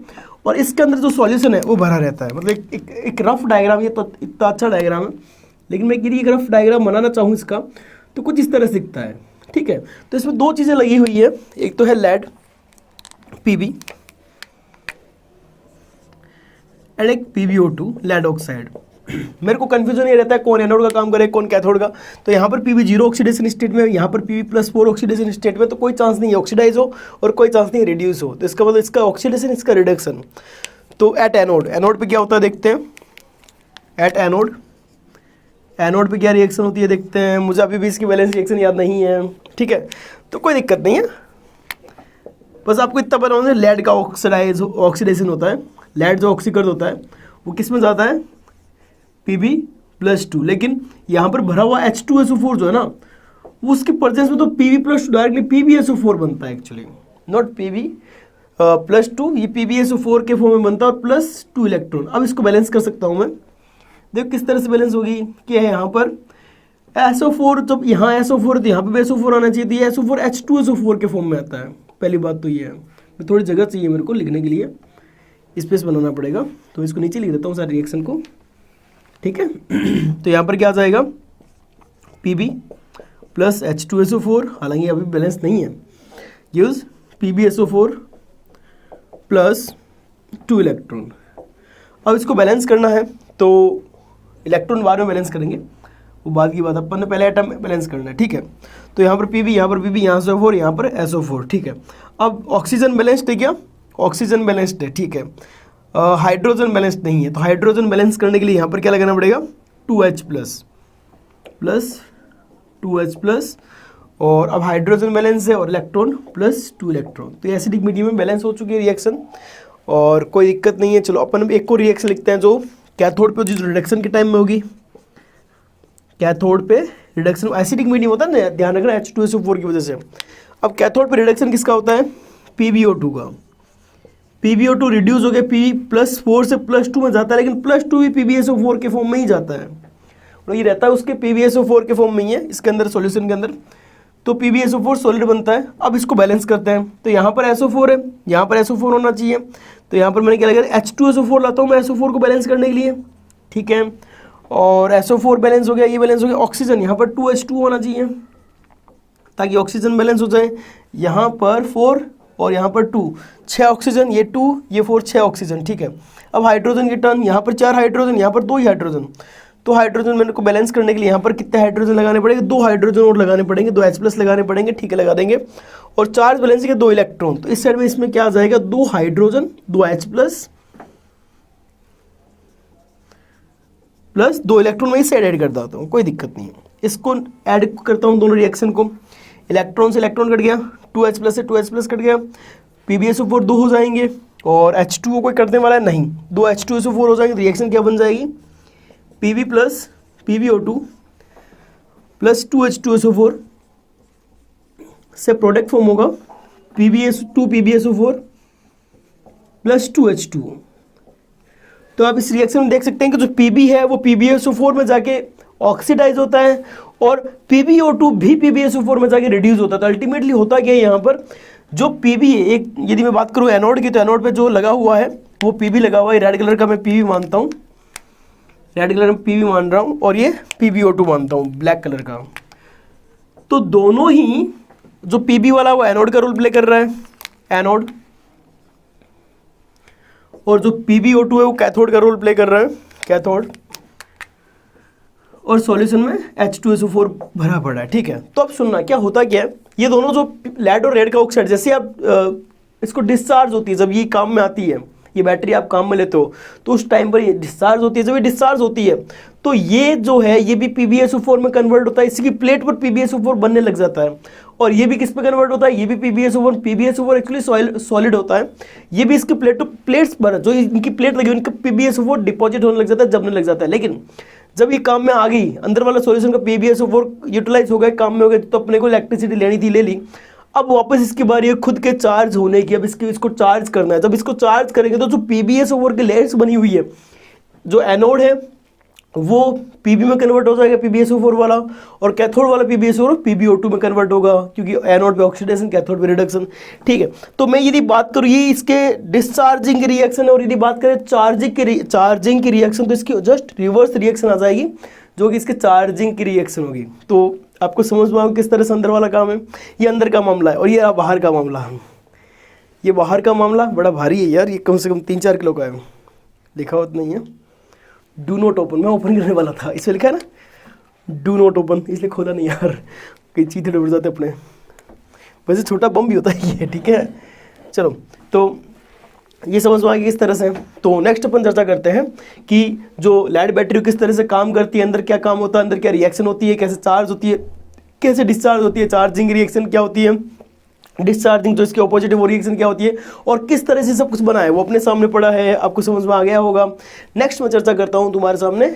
और इसके अंदर जो सॉल्यूशन है वो भरा रहता है। मतलब एक रफ डायग्राम, ये तो इतना अच्छा डायग्राम है, लेकिन मैं यदि एक रफ डायग्राम बनाना चाहूँ इसका तो कुछ इस तरह से दिखता है, ठीक है। तो इसमें दो चीज़ें लगी हुई है, एक तो है लेड पीबी एंड एक PbO2 लेड ऑक्साइड। मेरे को कन्फ्यूजन ये रहता है कौन एनोड का काम करे, कौन कैथोड का। तो यहाँ पर Pb0 ऑक्सीडेशन स्टेट में, यहाँ पर Pb+4 ऑक्सीडेशन स्टेट में, तो कोई चांस नहीं है ऑक्सीडाइज हो और कोई चांस नहीं है रिड्यूस हो। तो इसका मतलब इसका ऑक्सीडेशन, इसका रिडक्शन। तो एट एनोड, एनोड पे क्या होता है देखते हैं। एट एनोड, एनोड पे क्या रिएक्शन होती है देखते हैं। मुझे अभी भी इसकी बैलेंस रिएक्शन याद नहीं है, ठीक है, तो कोई दिक्कत नहीं है, बस आपको इतना पता होना है लेड का ऑक्सीडेशन होता है। लेड जो ऑक्सीकरण होता है वो किस में जाता है, Pb प्लस 2, लेकिन यहाँ पर भरा हुआ H2SO4 जो है ना, वो उसके प्रेजेंस में तो Pb प्लस 2 डायरेक्टली PbSO4 बनता है एक्चुअली, नॉट Pb प्लस 2, ये PbSO4 के फॉर्म में बनता है और प्लस 2 इलेक्ट्रॉन। अब इसको बैलेंस कर सकता हूँ मैं, देखो किस तरह से बैलेंस होगी। क्या है यहाँ पर SO4, जब यहाँ SO4 है तो यहाँ पे भी SO4 आना चाहिए, तो ये SO4 H2SO4 के फॉर्म में आता है। पहली बात तो ये है, थोड़ी जगह चाहिए मेरे को लिखने के लिए, स्पेस बनाना पड़ेगा, तो इसको नीचे लिख देता हूँ सारे रिएक्शन को, ठीक है। तो यहाँ पर क्या आ जाएगा, Pb प्लस H2SO4, हालांकि अभी बैलेंस नहीं है, यूज PbSO4 प्लस 2 इलेक्ट्रॉन। अब इसको बैलेंस करना है तो इलेक्ट्रॉन बाद में बैलेंस करेंगे, वो बाद की बात, अपन ने पहले एटम बैलेंस करना है, ठीक है। तो यहाँ पर Pb, यहाँ पर Pb, यहाँ SO4, यहाँ पर SO4, ठीक है। अब ऑक्सीजन बैलेंस्ड है क्या, ऑक्सीजन बैलेंस्ड है, ठीक है। हाइड्रोजन बैलेंस्ड नहीं है, तो हाइड्रोजन बैलेंस करने के लिए यहाँ पर क्या लगाना पड़ेगा, 2H प्लस 2H प्लस, और अब हाइड्रोजन बैलेंस है और इलेक्ट्रॉन प्लस 2 इलेक्ट्रॉन, तो एसिडिक मीडियम में बैलेंस हो चुकी है रिएक्शन और कोई दिक्कत नहीं है। चलो अपन एक को रिएक्शन लिखते हैं जो कैथोड पे जो रिडक्शन के टाइम में होगी, कैथोड पे रिडक्शन एसिडिक मीडियम होता है ना, ध्यान रखना H2SO4 की वजह से। अब कैथोड पे रिडक्शन किसका होता है, PbO2 का। PbO2 रिड्यूस हो गया, P+4 से +2 में जाता है, लेकिन +2 भी PbSO4 के फॉर्म में ही जाता है, और ये रहता है उसके PbSO4 के फॉर्म में ही है इसके अंदर, सॉल्यूशन के अंदर, तो PbSO4 सॉलिड बनता है। अब इसको बैलेंस करते हैं, तो यहाँ पर SO4 है, यहाँ पर SO4 होना चाहिए, तो यहाँ पर मैंने क्या लगा, H2SO4 लाता हूँ मैं SO4 को बैलेंस करने के लिए, ठीक है। और SO4 बैलेंस हो गया, ये बैलेंस हो गया। ऑक्सीजन यहाँ पर 2H2 होना चाहिए ताकि ऑक्सीजन बैलेंस हो जाए, यहाँ पर 4 और यहाँ पर 2, 6 ऑक्सीजन, ये 2 ये 4, 6 ऑक्सीजन, ठीक है। अब हाइड्रोजन की टर्न, यहाँ पर 4 हाइड्रोजन, यहाँ पर 2 ही हाइड्रोजन, तो हाइड्रोजन मेरे को बैलेंस करने के लिए यहाँ पर कितने हाइड्रोजन लगाने पड़ेंगे, 2 हाइड्रोजन और लगाने पड़ेंगे, 2 H प्लस लगाने पड़ेंगे, ठीक है, लगा देंगे। और चार्ज बैलेंस के 2 इलेक्ट्रॉन, तो इस साइड में इसमें क्या आ जाएगा, 2 हाइड्रोजन, 2 H प्लस 2 इलेक्ट्रॉन, मैं इस साइड ऐड कर देता हूँ, कोई दिक्कत नहीं है। इसको ऐड करता हूँ दोनों रिएक्शन को, इलेक्ट्रॉन से इलेक्ट्रॉन कट गया, 2H प्लस से 2H प्लस कट गया, PbSO4 2 हो जाएंगे और H2O कोई करने वाला है नहीं, 2 H2SO4 हो जाएंगे, तो रिएक्शन क्या बन जाएगी, Pb plus PbO2 plus 2H2SO4 से प्रोडक्ट फॉर्म होगा PbSO4 प्लस 2H2O। तो आप इस रिएक्शन में देख सकते हैं कि जो Pb है वो PbSO4 में जाके ऑक्सीडाइज होता है और PbO2 भी PbSO4 में जाके रिड्यूस होता है। तो अल्टीमेटली होता क्या है यहाँ पर, जो Pb है, एक यदि मैं बात करूँ एनोड की, तो एनोड पे जो लगा हुआ है वो Pb लगा हुआ है, रेड कलर का मैं Pb मानता हूँ, रेड कलर में Pb मान रहा हूँ, और ये PbO2 मानता हूँ ब्लैक कलर का। तो दोनों ही, जो Pb वाला वो एनोड का रोल प्ले कर रहा है, एनोड, और जो PbO2 है वो कैथोड का रोल प्ले कर रहा है, कैथोड, और सॉल्यूशन में H2SO4 भरा पड़ा है, ठीक है। तो अब सुनना क्या होता क्या है, ये दोनों जो लेड और रेड का ऑक्साइड, जैसे आप इसको डिस्चार्ज होती है, जब ये काम में आती है, ये बैटरी आप काम में लेते हो, तो उस टाइम पर ये डिस्चार्ज होती है, जब ये डिस्चार्ज होती है तो ये जो है ये भी PbSO4 में कन्वर्ट होता है, इसकी प्लेट पर PbSO4 बनने लग जाता है, और ये भी किस पे कन्वर्ट होता है, ये भी PbSO4 एक्चुअली सॉलिड होता है, ये भी इसके प्लेट्स पर जो इनकी प्लेट लगी हुई, इनका PbSO4 डिपॉजिट होने लग जाता है, जमने लग जाता है। लेकिन जब ये काम में आ गई, अंदर वाला सॉल्यूशन का PbSO4 यूटिलाइज हो गया, काम में हो गया, तो अपने को इलेक्ट्रिसिटी लेनी थी, ले ली। अब वापस इसकी बारी है खुद के चार्ज होने की, अब इसको चार्ज करना है। जब इसको चार्ज करेंगे तो जो PbSO4 की लेयर्स बनी हुई है, जो एनोड है वो Pb में कन्वर्ट हो जाएगा, PbSO4 वाला, और कैथोड वाला PbSO4 PbO2 में कन्वर्ट होगा, क्योंकि एनोड पे ऑक्सीडेशन, कैथोड पे रिडक्शन, ठीक है। तो मैं यदि बात करूँ ये इसके डिस्चार्जिंग की रिएक्शन है, और यदि बात करें चार्जिंग की रिएक्शन, तो इसकी जस्ट रिवर्स रिएक्शन आ जाएगी, जो कि इसके चार्जिंग की रिएक्शन होगी। तो आपको समझ में आएगा किस तरह से अंदर वाला काम है, ये अंदर का मामला है, और ये बाहर का मामला है। ये बाहर का मामला बड़ा भारी है यार, ये कम से कम 3-4 किलो का है, लिखा हुआ नहीं है, डू नॉट ओपन, मैं ओपन करने वाला था, इसमें लिखा है ना डू नॉट ओपन, इसलिए खोला नहीं यार, कई चीज़ें डूब जाते अपने, वैसे छोटा बम भी होता है ये, ठीक है। चलो, तो ये समझ में आ गया किस तरह से। तो नेक्स्ट अपन चर्चा करते हैं कि जो लेड बैटरी किस तरह से काम करती है, अंदर क्या काम होता है, अंदर क्या रिएक्शन होती है, कैसे चार्ज होती है, कैसे डिस्चार्ज होती है, चार्जिंग रिएक्शन क्या होती है, डिस्चार्जिंग जो इसके ऑपोजिट है वो रिएक्शन क्या होती है, और किस तरह से सब कुछ बना है वो अपने सामने पड़ा है, आपको समझ में आ गया होगा। नेक्स्ट मैं चर्चा करता हूँ तुम्हारे सामने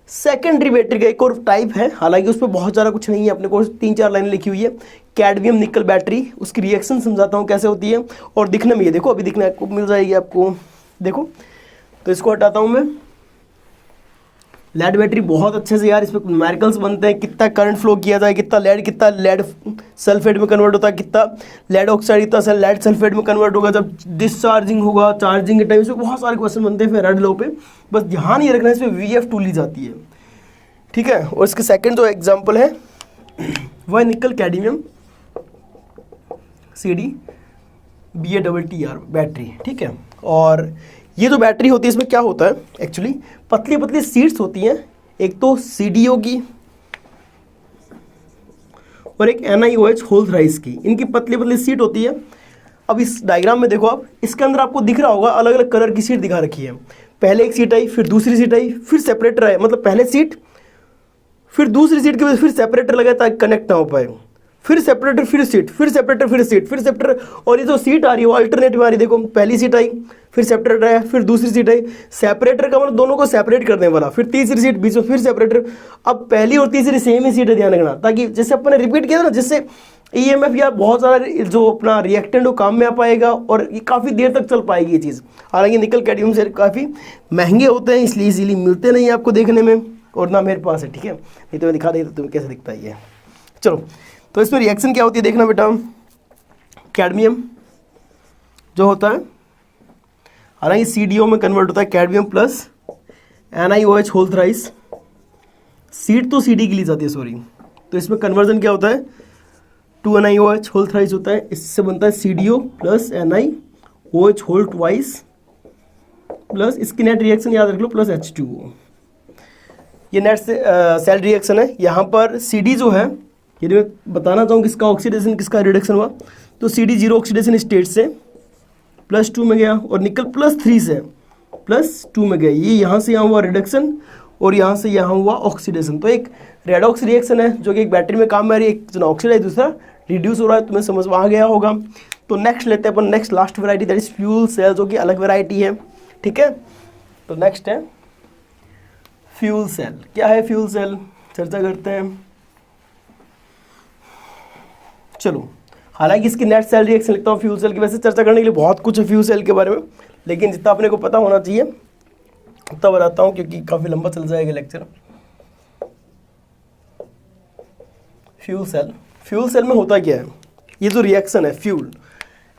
सेकेंडरी बैटरी का एक और टाइप है, हालांकि उस पर बहुत ज़्यादा कुछ नहीं है, अपने को 3-4 लाइनें लिखी हुई है। कैडमियम निकल बैटरी, उसकी रिएक्शन समझाता हूँ कैसे होती है। और दिखने में ये देखो, अभी दिखने को मिल जाएगी आपको, देखो। तो इसको हटाता हूँ मैं। लेड बैटरी बहुत अच्छे से यार, इस पर न्यूमेरिकल्स बनते हैं, कितना करंट फ्लो किया जाए, कितना लेड सल्फेट में कन्वर्ट होता है, कितना लेड ऑक्साइड, कितना लेड सल्फेट में कन्वर्ट होगा जब डिस्चार्जिंग होगा, चार्जिंग के टाइम। इसमें बहुत सारे क्वेश्चन बनते हैं फेराड लॉ पे, बस ध्यान ये रखना है इसमें VF2 ली जाती है, ठीक है। और इसके सेकंड जो एग्जांपल है वह है निकल कैडमियम CD BaTTR बैटरी, ठीक है। और ये जो बैटरी होती है इसमें क्या होता है एक्चुअली, पतली पतली सीट्स होती हैं, एक तो CDO की और एक NiOH होल थ्राइस की, इनकी पतली पतली सीट होती है। अब इस डायग्राम में देखो आप, इसके अंदर आपको दिख रहा होगा अलग अलग कलर की सीट दिखा रखी है। पहले एक सीट आई, फिर दूसरी सीट आई, फिर सेपरेटर आया, मतलब पहले सीट फिर दूसरी सीट के बाद फिर सेपरेटर लगाया ताकि कनेक्ट ना हो पाए, फिर सेपरेटर फिर सीट, फिर सेपरेटर फिर सीट, फिर सेपरेटर। और ये जो सीट आ रही है वो अल्टरनेटिव आ रही है, देखो पहली सीट आई, फिर सेपरेटर आया, फिर दूसरी सीट आई। सेपरेटर का मतलब दोनों को सेपरेट करने वाला, फिर तीसरी सीट बीच में, फिर सेपरेटर। अब पहली और तीसरी सेम ही सीट है, ध्यान रखना, ताकि जैसे अपन ने रिपीट किया था ना, जिससे EMF या बहुत सारा जो अपना रिएक्टेंट वो काम में आ पाएगा और ये काफ़ी देर तक चल पाएगी ये चीज़। हालांकि निकल कैडमियम से काफ़ी महंगे होते हैं, इसलिए इजीली मिलते नहीं आपको देखने में, और ना मेरे पास है, ठीक है। नहीं तो मैं दिखा देता तुम्हें कैसे दिखता है ये। चलो, तो इसमें रिएक्शन क्या होती है देखना बेटा। कैडमियम जो होता है, हालांकि CDO में कन्वर्ट होता है, cadmium plus NiOH whole thrice. सीट तो CD की ली जाती है, सॉरी। तो इसमें कन्वर्जन क्या होता है, 2NiOH होल थ्राइस होता है, इससे बनता है CDO plus NiOH whole twice plus, इसकी नेट रिएक्शन याद रख लो, प्लस H2O। ये नेट सेल रिएक्शन है। यहाँ पर CD जो है, यदि मैं बताना चाहूँ किसका ऑक्सीडेशन किसका रिडक्शन हुआ, तो CD 0 ऑक्सीडेशन स्टेट से +2 में गया, और निकल +3 से +2 में गया। ये यहाँ से यहाँ हुआ रिडक्शन, और यहाँ से यहाँ हुआ ऑक्सीडेशन। तो एक रेडॉक्स रिएक्शन है जो कि एक बैटरी में काम में आ रही है, एक जो ऑक्सीडाइज दूसरा रिड्यूस हो रहा है। तुम्हें समझ में आ गया होगा। तो नेक्स्ट लेते हैं अपन, next last variety, that is fuel cell, जो कि अलग वैरायटी है, ठीक है। तो नेक्स्ट है फ्यूल सेल। क्या है फ्यूल सेल, चर्चा करते हैं। चलो, हालांकि इसकी नेट सेल रिएक्शन लिखता हूँ फ्यूल सेल की, वैसे चर्चा करने के लिए बहुत कुछ है फ्यूल सेल के बारे में, लेकिन जितना अपने को पता होना चाहिए उतना बताता हूँ, क्योंकि काफ़ी लंबा चल जाएगा लेक्चर। फ्यूल सेल में होता क्या है, ये जो रिएक्शन है फ्यूल,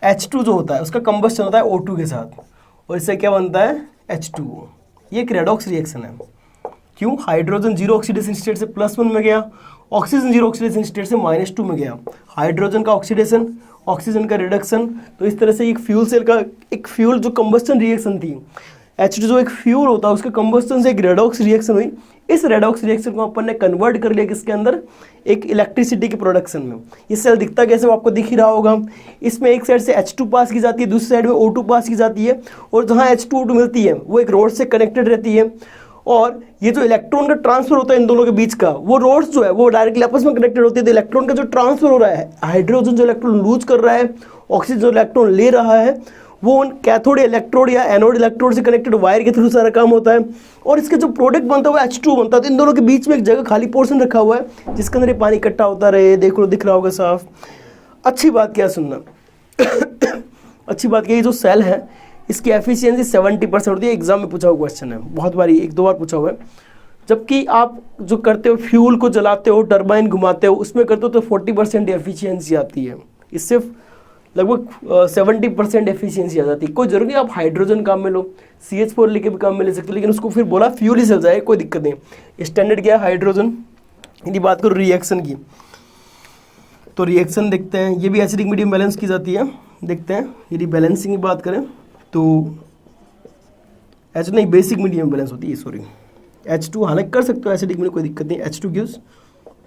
H2 जो होता है उसका कंबस्शन होता है O2 के साथ, और इससे क्या बनता है H2O। ये एक रेडॉक्स रिएक्शन है। क्यों, हाइड्रोजन 0 ऑक्सीडेशन स्टेट से +1 में गया, ऑक्सीजन 0 ऑक्सीडेशन स्टेट से -2 में गया। हाइड्रोजन का ऑक्सीडेशन, ऑक्सीजन का रिडक्शन। तो इस तरह से एक फ्यूल सेल का एक फ्यूल जो कंबस्टन रिएक्शन थी, H2 जो एक फ्यूल होता है उसके कंबस्टन से एक रेडॉक्स रिएक्शन हुई। इस रेडॉक्स रिएक्शन को अपन ने कन्वर्ट कर लिया किसके अंदर, एक इलेक्ट्रिसिटी के प्रोडक्शन में। ये सेल दिखता कैसे वो आपको दिख ही रहा होगा। इसमें एक साइड से H2 पास की जाती है, दूसरी साइड में O2 पास की जाती है, और जहाँ H2O2 मिलती है वो एक रोड से कनेक्टेड रहती है। और ये जो इलेक्ट्रॉन का ट्रांसफर होता है इन दोनों के बीच का, वो रोड्स जो है वो डायरेक्टली आपस में कनेक्टेड होती है। तो इलेक्ट्रॉन का जो ट्रांसफर हो रहा है, हाइड्रोजन जो इलेक्ट्रॉन लूज कर रहा है, ऑक्सीजन जो इलेक्ट्रॉन ले रहा है, वो उन कैथोड इलेक्ट्रोड या एनोड इलेक्ट्रोड से कनेक्टेड वायर के थ्रू सारा काम होता है। और इसका जो प्रोडक्ट बनता है वो H2 बनता है। तो इन दोनों के बीच में एक जगह खाली पोर्शन रखा हुआ है जिसके अंदर ये पानी इकट्ठा होता रहे। देख लो, दिख रहा होगा साफ। अच्छी बात क्या सुनना अच्छी बात क्या, ये जो सेल है इसकी एफिशिएंसी 70% होती है। एग्जाम में पूछा हुआ क्वेश्चन है, बहुत बारी 1-2 बार पूछा हुआ है। जबकि आप जो करते हो फ्यूल को जलाते हो, टरबाइन घुमाते हो, उसमें करते हो तो 40% एफिशिएंसी आती है। इससे लगभग 70% एफिशिएंसी आ जाती है। कोई जरूरी नहीं आप हाइड्रोजन काम में लो, CH4 लेके भी काम में ले सकते हो, लेकिन उसको फिर बोला फ्यूल ही चल जाए, कोई दिक्कत नहीं। स्टैंडर्ड क्या है हाइड्रोजन। यदि बात करो रिएक्शन की, तो रिएक्शन देखते हैं, ये भी एसिडिक मीडियम बैलेंस की जाती है। देखते हैं यदि बैलेंसिंग की बात करें तो नहीं, बेसिक मीडियम बैलेंस होती है, सॉरी। H2 हालांकि कर सकते हो एसिडिक में, कोई दिक्कत नहीं। H2 गिव्स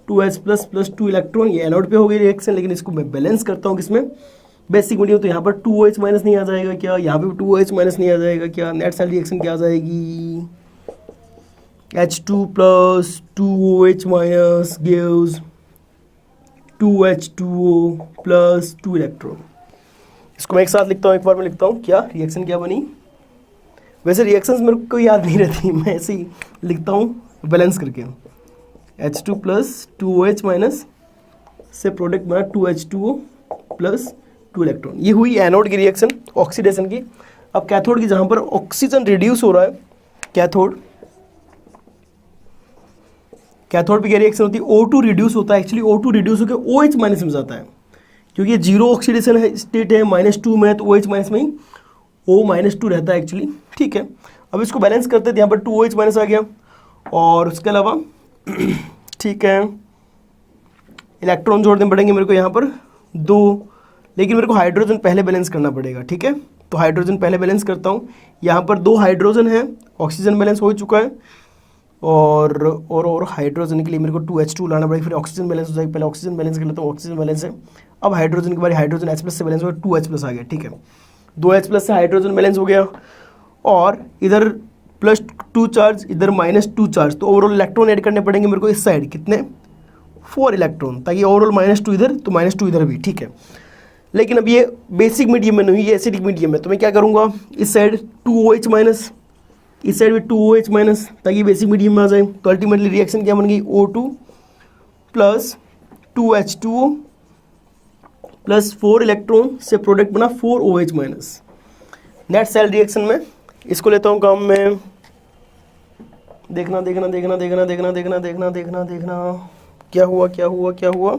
2H+ + 2 इलेक्ट्रॉन, ये एनोड पे हो गई रिएक्शन, लेकिन इसको मैं बैलेंस करता हूँ किसमें, बेसिक मीडियम। तो यहाँ पर 2OH- नहीं आ जाएगा क्या, यहाँ पे भी 2OH- नहीं आ जाएगा क्या, नेट सेल रिएक्शन क्या आ जाएगी, H2 + 2OH- gives 2H2O + 2 electron. इसको मैं एक साथ लिखता हूँ, एक बार में लिखता हूँ, क्या रिएक्शन क्या बनी। वैसे रिएक्शंस मेरे को याद नहीं रहती, मैं ऐसे ही लिखता हूँ बैलेंस करके H2 प्लस 2OH माइनस से प्रोडक्ट बना 2H2O प्लस 2 इलेक्ट्रॉन। ये हुई एनोड की रिएक्शन ऑक्सीडेशन की। अब कैथोड की, जहाँ पर ऑक्सीजन रिड्यूस हो रहा है, कैथोड पे क्या रिएक्शन होती है, O2 रिड्यूस होता है। एक्चुअली O2 रिड्यूस होकर OH माइनस में जाता है, क्योंकि ये जीरो ऑक्सीडेशन है, स्टेट है -2 में, तो OH माइनस में ही O-2 रहता है एक्चुअली। ठीक है, अब इसको बैलेंस करते थे, यहाँ पर 2OH माइनस आ गया। और उसके अलावा ठीक है, इलेक्ट्रॉन जोड़ने पड़ेंगे मेरे को यहाँ पर 2, लेकिन मेरे को हाइड्रोजन पहले बैलेंस करना पड़ेगा। ठीक है, तो हाइड्रोजन पहले बैलेंस करता हूँ। यहाँ पर 2 हाइड्रोजन है, ऑक्सीजन बैलेंस हो चुका है, और हाइड्रोजन के लिए मेरे को 2H2 लाना पड़ेगा, फिर ऑक्सीजन बैलेंस हो जाएगा। पहले ऑक्सीजन बैलेंस कर लेता हूँ, ऑक्सीजन बैलेंस है। अब हाइड्रोजन की बारी, हाइड्रोजन H+ से बैलेंस हो गया, 2H+ आ गया। ठीक है, 2H+ से हाइड्रोजन बैलेंस हो गया, और इधर +2 चार्ज, इधर -2 चार्ज, तो ओवरऑल इलेक्ट्रॉन ऐड करने पड़ेंगे मेरे को इस साइड, कितने, 4 इलेक्ट्रॉन, ताकि ओवरऑल -2 इधर तो -2 इधर भी। ठीक है, लेकिन अब ये बेसिक मीडियम में नहीं, ये एसिडिक मीडियम है, तो मैं क्या करूँगा, इस साइड 2OH माइनस, इस साइड भी 2OH माइनस, ताकि बेसिक मीडियम में आ जाए। तो अल्टीमेटली रिएक्शन क्या बन गई, O2 plus 2H2O plus 4 electron से प्रोडक्ट बना 4OH minus. Net cell reaction में इसको लेता हूँ काम में, देखना देखना देखना देखना देखना देखना देखना देखना देखना क्या हुआ क्या हुआ क्या हुआ,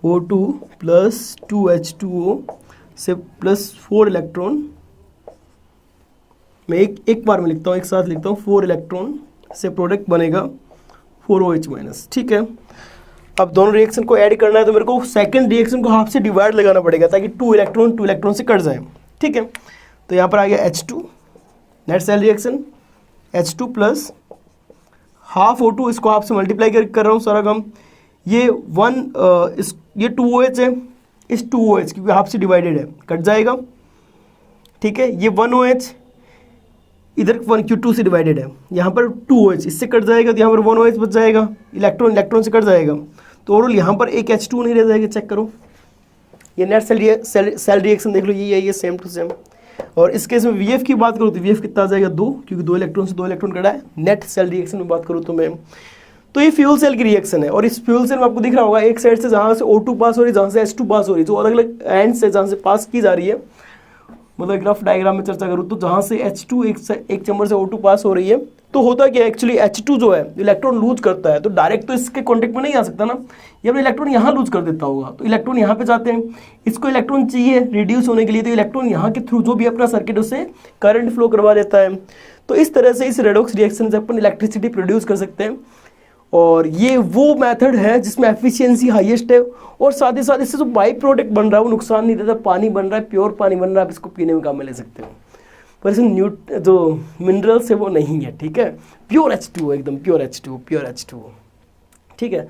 O2 प्लस 2H2O से प्लस 4 इलेक्ट्रॉन, मैं एक बार में लिखता हूँ, एक साथ लिखता हूँ, 4 इलेक्ट्रॉन से प्रोडक्ट बनेगा 4OH माइनस। ठीक है, अब दोनों रिएक्शन को ऐड करना है, तो मेरे को सेकंड रिएक्शन को हाफ से डिवाइड लगाना पड़ेगा, ताकि 2 इलेक्ट्रॉन से कट जाए। ठीक है, तो यहाँ पर आ गया H2, net cell reaction, H2 plus half O2, इसको हाफ से मल्टीप्लाई कर रहा हूँ सारा काम। ये ये 2OH है, इस 2OH क्योंकि हाफ से डिवाइडेड है, कट जाएगा। ठीक है, ये 1OH इधर 1Q2 से डिवाइडेड है, यहाँ पर 2OH इससे कट जाएगा, तो यहाँ पर 1OH बच जाएगा, इलेक्ट्रॉन से कट जाएगा, तो ओवरऑल यहाँ पर एक H2 नहीं रह जाएगा। चेक करो, ये नेट सेल रिएक्शन देख लो, ये सेम टू सेम। और इस केस में VF की बात करूँ तो VF कितना आ जाएगा, 2, क्योंकि 2 इलेक्ट्रॉन से 2 इलेक्ट्रॉन कटा है। नेट सेल रिएक्शन में बात करूँ तो मैं, तो ये फ्यूल सेल की रिएक्शन है, और इस फ्यूल सेल में आपको दिख रहा होगा एक साइड से जहाँ से O2 पास हो रही है, जहाँ से H2 पास हो रही है, जो अलग अलग एंड से जहाँ से पास की जा रही है, मतलब ग्राफ डायग्राम में चर्चा करूँ तो जहाँ से H2 एक चैम्बर से O2 पास हो रही है, तो होता क्या है, एक्चुअली H2 जो है इलेक्ट्रॉन लूज करता है, तो डायरेक्ट तो इसके कॉन्टेक्ट में नहीं आ सकता ना, ये अपने इलेक्ट्रॉन यहाँ लूज कर देता होगा, तो इलेक्ट्रॉन यहाँ पे जाते हैं, इसको इलेक्ट्रॉन चाहिए रिड्यूस होने के लिए, तो इलेक्ट्रॉन यहाँ के थ्रू जो भी अपना सर्किट उससे करंट फ्लो करवा देता है। तो इस तरह से इस रेडॉक्स रिएक्शन से अपन इलेक्ट्रिसिटी प्रोड्यूस कर सकते हैं, और ये वो मेथड है जिसमें एफिशिएंसी हाईएस्ट है, और साथ ही साथ इससे जो बाई प्रोडक्ट बन रहा है वो नुकसान नहीं देता, पानी बन रहा है, प्योर पानी बन रहा है, आप इसको पीने में काम में ले सकते हो, पर इसमें जो मिनरल्स है वो नहीं है। ठीक है, प्योर H2O, एकदम प्योर H2O। ठीक है,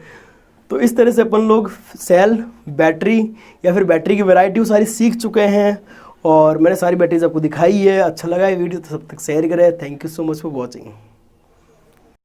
तो इस तरह से अपन लोग सेल, बैटरी या फिर बैटरी की वैरायटी सारी सीख चुके हैं, और मैंने सारी बैटरीज आपको दिखाई है। अच्छा लगा ये वीडियो तो सब तक शेयर करें। Thank you so much for watching.